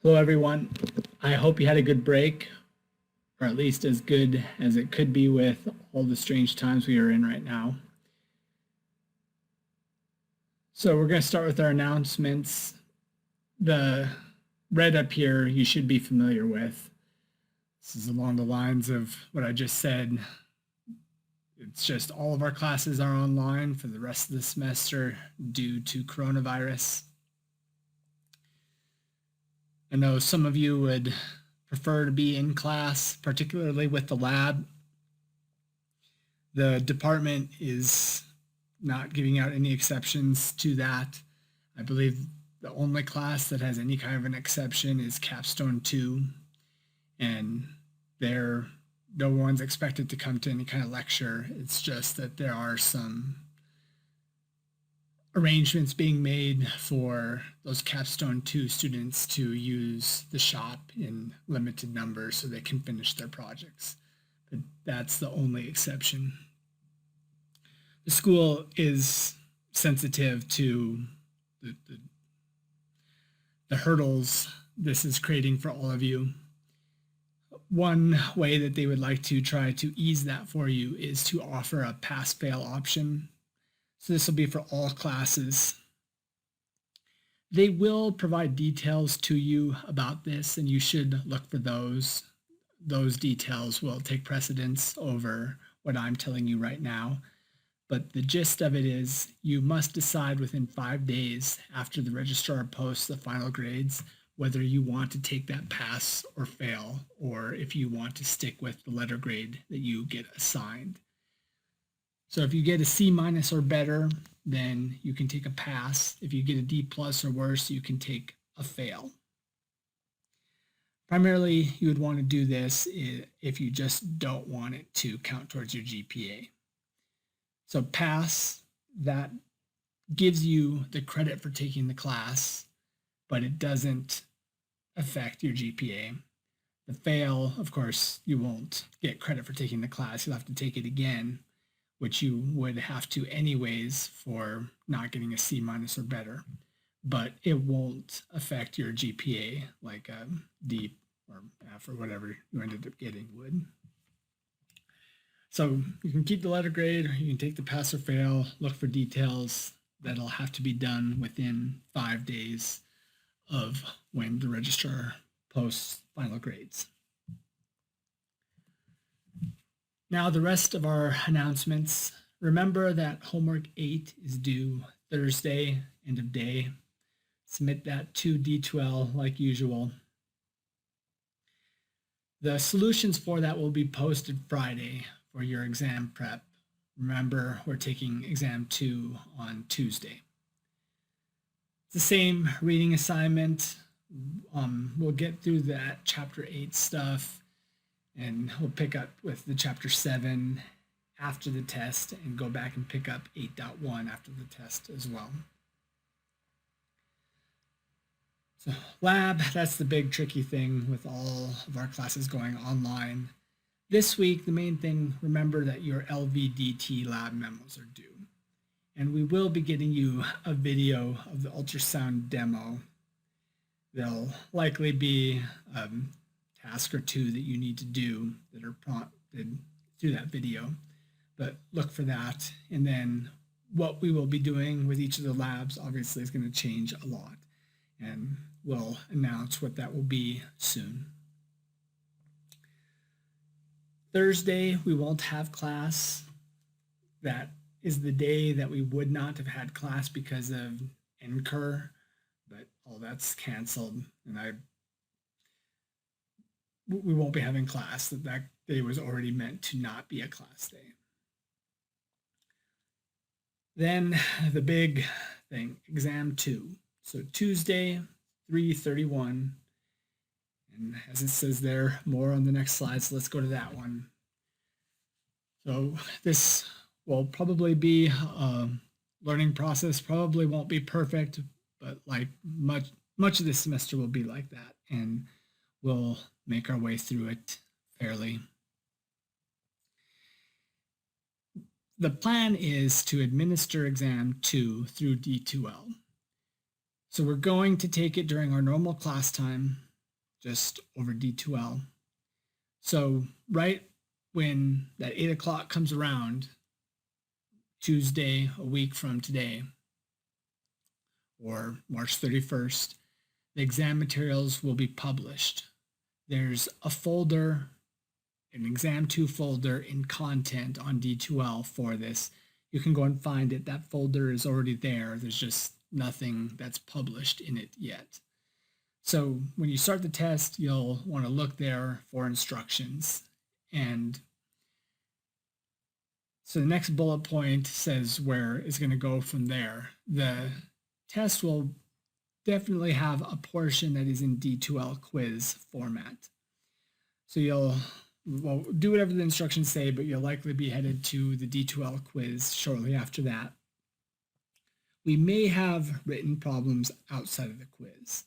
Hello, everyone. I hope you had a good break, or at least as good as it could be with all the strange times we are in right now. So, we're going to start with our announcements. The red up here you should be familiar with. This is along the lines of what I just said. It's just all of our classes are online for the rest of the semester due to coronavirus. I know some of you would prefer to be in class, particularly with the lab. The department is not giving out any exceptions to that. I believe the only class that has any kind of an exception is Capstone 2, and no one's expected to come to any kind of lecture. It's just that there are some arrangements being made for those Capstone 2 students to use the shop in limited numbers so they can finish their projects. But that's the only exception. The school is sensitive to the hurdles this is creating for all of you. One way that they would like to try to ease that for you is to offer a pass-fail option. So this will be for all classes. They will provide details to you about this, and you should look for those. Those details will take precedence over what I'm telling you right now. But the gist of it is you must decide within 5 days after the registrar posts the final grades whether you want to take that pass or fail, or if you want to stick with the letter grade that you get assigned. So if you get a C- or better, then you can take a pass. If you get a D+ or worse, you can take a fail. Primarily, you would want to do this if you just don't want it to count towards your GPA. So pass, that gives you the credit for taking the class, but it doesn't affect your GPA. The fail, of course, you won't get credit for taking the class. You'll have to take it again, which you would have to anyways for not getting a C- or better. But it won't affect your GPA like a D or F or whatever you ended up getting would. So you can keep the letter grade, or you can take the pass or fail, look for details. That'll have to be done within 5 days of when the registrar posts final grades. Now the rest of our announcements. Remember that homework 8 is due Thursday, end of day. Submit that to D2L like usual. The solutions for that will be posted Friday for your exam prep. Remember, we're taking exam 2 on Tuesday. It's the same reading assignment. We'll get through that chapter 8 stuff, and we'll pick up with the chapter 7 after the test and go back and pick up 8.1 after the test as well. So lab, that's the big tricky thing with all of our classes going online. This week, the main thing, remember that your LVDT lab memos are due. And we will be getting you a video of the ultrasound demo. There'll likely be a task or two that you need to do that are prompted through that video. But look for that. And then what we will be doing with each of the labs obviously is going to change a lot. And we'll announce what that will be soon. Thursday, we won't have class. That is the day that we would not have had class because of NCUR, but all that's canceled, and we won't be having class. That day was already meant to not be a class day. Then the big thing, exam 2. So Tuesday, 3/31. And as it says there, more on the next slide, so let's go to that one. So this will probably be a learning process, probably won't be perfect, but like much of this semester will be like that, and we'll make our way through it fairly. The plan is to administer exam 2 through D2L. So we're going to take it during our normal class time. just over D2L. So right when that 8 o'clock comes around, Tuesday, a week from today, or March 31st, the exam materials will be published. There's a folder, an exam 2 folder in content on D2L for this. You can go and find it. That folder is already there. There's just nothing that's published in it yet. So when you start the test, you'll want to look there for instructions. And so the next bullet point says where it's going to go from there. The test will definitely have a portion that is in D2L quiz format. So you'll do whatever the instructions say, but you'll likely be headed to the D2L quiz shortly after that. We may have written problems outside of the quiz.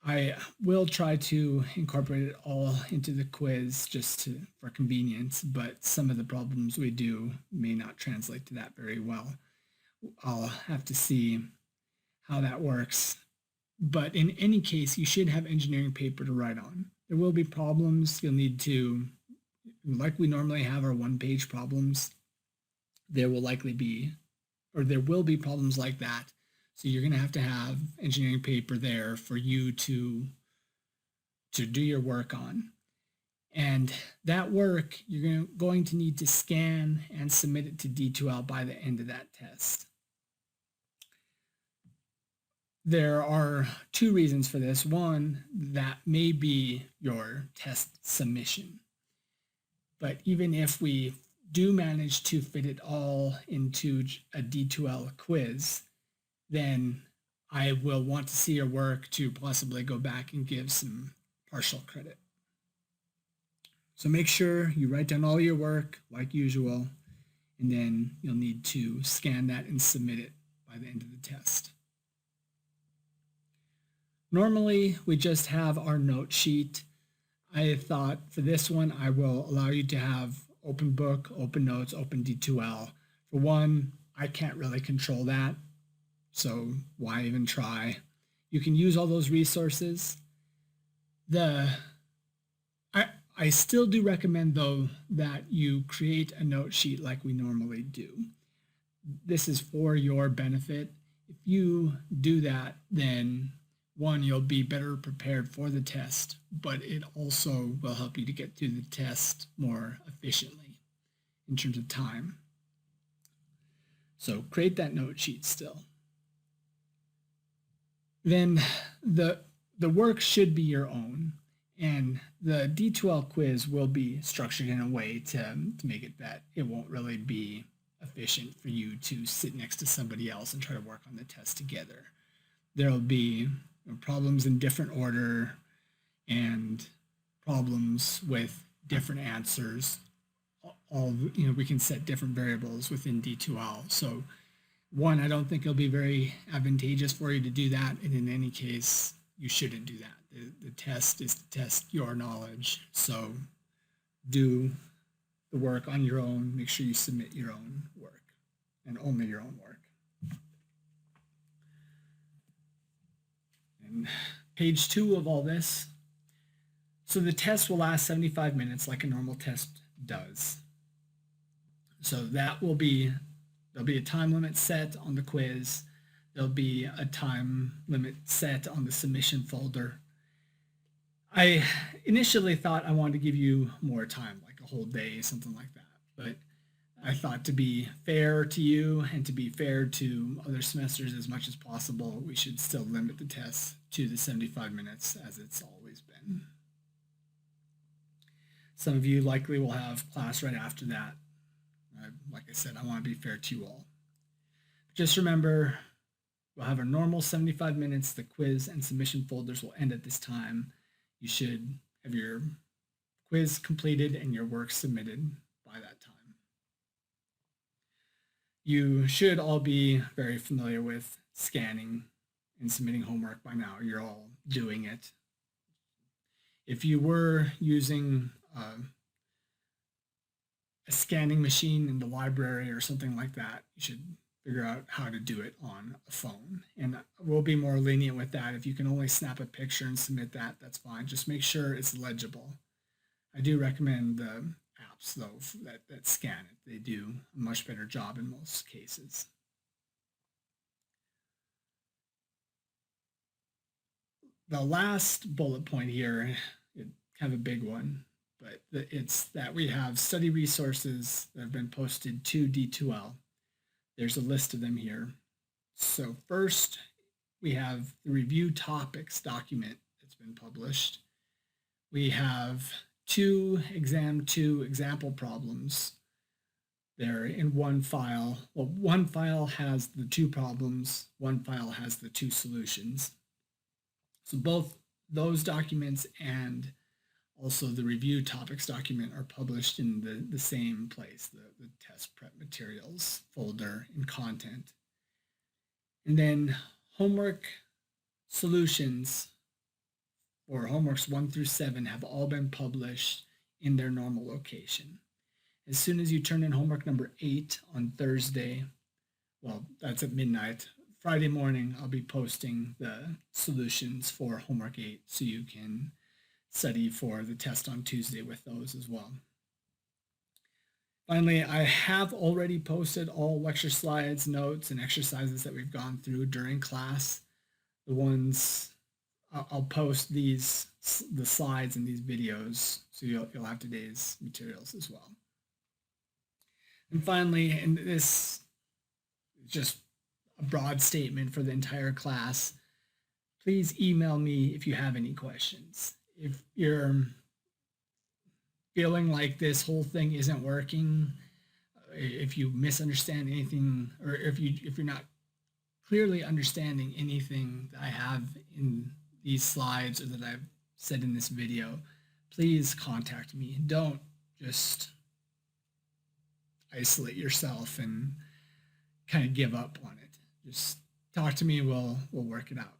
I will try to incorporate it all into the quiz just for convenience, but some of the problems we do may not translate to that very well. I'll have to see how that works. But in any case, you should have engineering paper to write on. There will be problems. You'll need to, like we normally have our one-page problems, there will be problems like that. So you're going to have engineering paper there for you to do your work on. And that work, you're going to need to scan and submit it to D2L by the end of that test. There are two reasons for this. One, that may be your test submission. But even if we do manage to fit it all into a D2L quiz, then I will want to see your work to possibly go back and give some partial credit. So make sure you write down all your work like usual, and then you'll need to scan that and submit it by the end of the test. Normally, we just have our note sheet. I thought for this one, I will allow you to have open book, open notes, open D2L. For one, I can't really control that, so why even try? You can use all those resources. I still do recommend, though, that you create a note sheet like we normally do. This is for your benefit. If you do that, then one, you'll be better prepared for the test, but it also will help you to get through the test more efficiently in terms of time. So create that note sheet still. Then the work should be your own, and the D2L quiz will be structured in a way to make it that it won't really be efficient for you to sit next to somebody else and try to work on the test together. There'll be problems in different order and problems with different answers. We can set different variables within D2L. So one, I don't think it'll be very advantageous for you to do that. And in any case, you shouldn't do that. The test is to test your knowledge. So do the work on your own. Make sure you submit your own work and only your own work. And page 2 of all this. So the test will last 75 minutes like a normal test does. So there'll be a time limit set on the quiz. There'll be a time limit set on the submission folder. I initially thought I wanted to give you more time, like a whole day, something like that. But I thought to be fair to you and to be fair to other semesters as much as possible, we should still limit the test to the 75 minutes as it's always been. Some of you likely will have class right after that. Like I said, I want to be fair to you all. Just remember, we'll have our normal 75 minutes. The quiz and submission folders will end at this time. You should have your quiz completed and your work submitted by that time. You should all be very familiar with scanning and submitting homework by now. You're all doing it. If you were using a scanning machine in the library or something like that, you should figure out how to do it on a phone. And we'll be more lenient with that. If you can only snap a picture and submit that, that's fine. Just make sure it's legible. I do recommend the apps though that scan it. They do a much better job in most cases. The last bullet point here, kind of a big one, but it's that we have study resources that have been posted to D2L. There's a list of them here. So first, we have the review topics document that's been published. We have 2 exam 2 example problems. They're in one file. Well, one file has the 2 problems, one file has the 2 solutions. So both those documents and also the review topics document are published in the same place, the test prep materials folder in content. And then homework solutions for homeworks 1 through 7 have all been published in their normal location. As soon as you turn in homework number 8 on Thursday, well, that's at midnight, Friday morning, I'll be posting the solutions for homework 8 so you can study for the test on Tuesday with those as well. Finally, I have already posted all lecture slides, notes, and exercises that we've gone through during class. The ones I'll post the slides and these videos, so you'll have today's materials as well. And finally, and this is just a broad statement for the entire class, please email me if you have any questions. If you're feeling like this whole thing isn't working, if you misunderstand anything, or if you're not clearly understanding anything that I have in these slides or that I've said in this video, please contact me. Don't just isolate yourself and kind of give up on it. Just talk to me, we'll work it out.